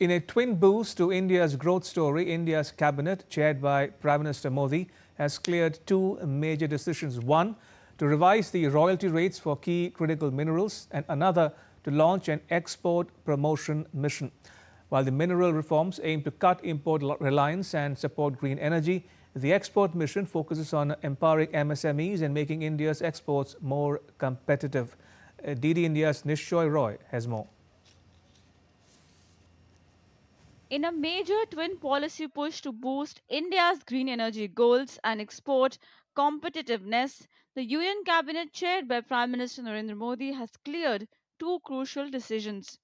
In a twin boost to India's growth story, India's cabinet, chaired by Prime Minister Modi, has cleared two major decisions. One, to revise the royalty rates for key critical minerals, and another, to launch an export promotion mission. While the mineral reforms aim to cut import reliance and support green energy, the export mission focuses on empowering MSMEs and making India's exports more competitive. DD India's Nishchoy Roy has more. In a major twin policy push to boost India's green energy goals and export competitiveness, the UN cabinet chaired by Prime Minister Narendra Modi has cleared two crucial decisions.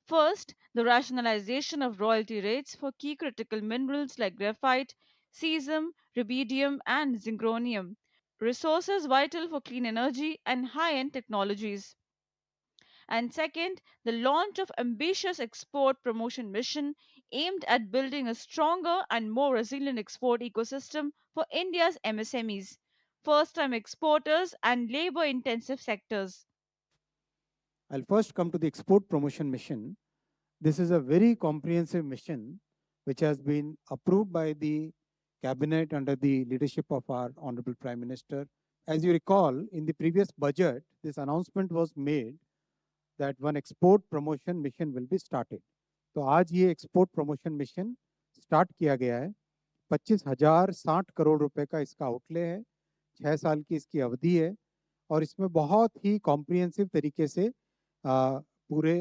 First, the rationalization of royalty rates for key critical minerals like graphite, cesium, rubidium, and zirconium, resources vital for clean energy and high end technologies. And second, the launch of ambitious export promotion mission aimed at building a stronger and more resilient export ecosystem for India's MSMEs, first-time exporters and labor-intensive sectors. I'll first come to the export promotion mission. This is a very comprehensive mission which has been approved by the cabinet under the leadership of our Honorable Prime Minister. As you recall, in the previous budget, this announcement was made that one export promotion mission will be started. तो आज ये export promotion mission start किया गया है 25,060 करोड़ रुपए का इसका outlay है 6 साल की इसकी अवधि है और इसमें बहुत ही कॉम्प्रिहेंसिव तरीके से पूरे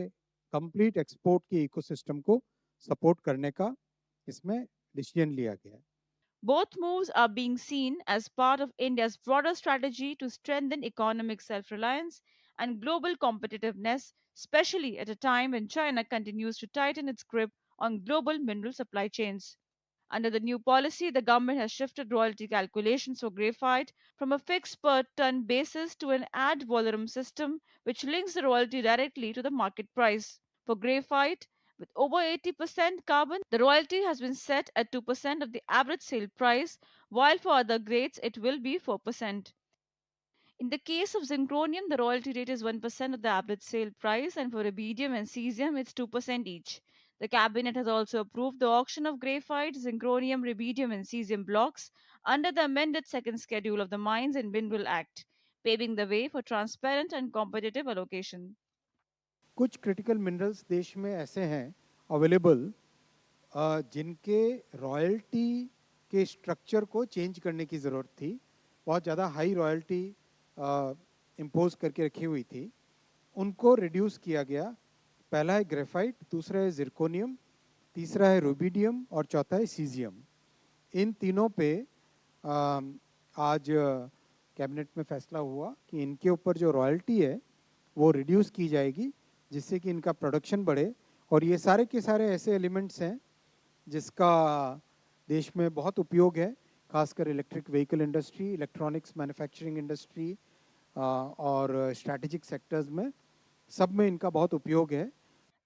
कंप्लीट एक्सपोर्ट के इकोसिस्टम को सपोर्ट करने का इसमें डिसीजन लिया गया है. Both moves are being seen as part of India's broader strategy to strengthen economic self reliance and global competitiveness, especially at a time when China continues to tighten its grip on global mineral supply chains. Under the new policy, the government has shifted royalty calculations for graphite from a fixed per ton basis to an ad valorem system, which links the royalty directly to the market price. For graphite, with over 80% carbon, the royalty has been set at 2% of the average sale price, while for other grades it will be 4%. In the case of zirconium, the royalty rate is 1% of the average sale price, and for rubidium and cesium, it's 2% each. The cabinet has also approved the auction of graphite, zirconium, rubidium, and cesium blocks under the amended second schedule of the Mines and Mineral Act, paving the way for transparent and competitive allocation. कुछ critical minerals देश में ऐसे हैं available जिनके royalty के structure को change करने की ज़रूरत थी. बहुत ज़्यादा हाई रॉयल्टी इम्पोज करके रखी हुई थी, उनको रिड्यूस किया गया. पहला है ग्रेफाइट, दूसरा है जिरकोनियम, तीसरा है रूबिडियम और चौथा है सीजियम. इन तीनों पे आज कैबिनेट में फैसला हुआ कि इनके ऊपर जो रॉयल्टी है वो रिड्यूस की जाएगी जिससे कि इनका प्रोडक्शन बढ़े. और ये सारे के सारे ऐसे एलिमेंट्स हैं जिसका देश में बहुत उपयोग है, खासकर electric vehicle industry, electronics manufacturing industry और स्ट्रैटेजिक सेक्टर्स में, सब में इनका बहुत उपयोग है.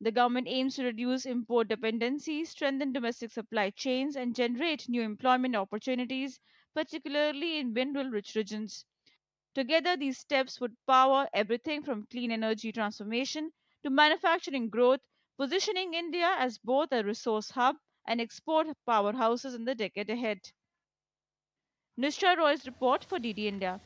The government aims to reduce import dependency, strengthen domestic supply chains, and generate new employment opportunities, particularly in mineral rich regions. Together, these steps would power everything from clean energy transformation to manufacturing growth, positioning India as both a resource hub and export powerhouses in the decade ahead. Nishra Roy's report for DD India.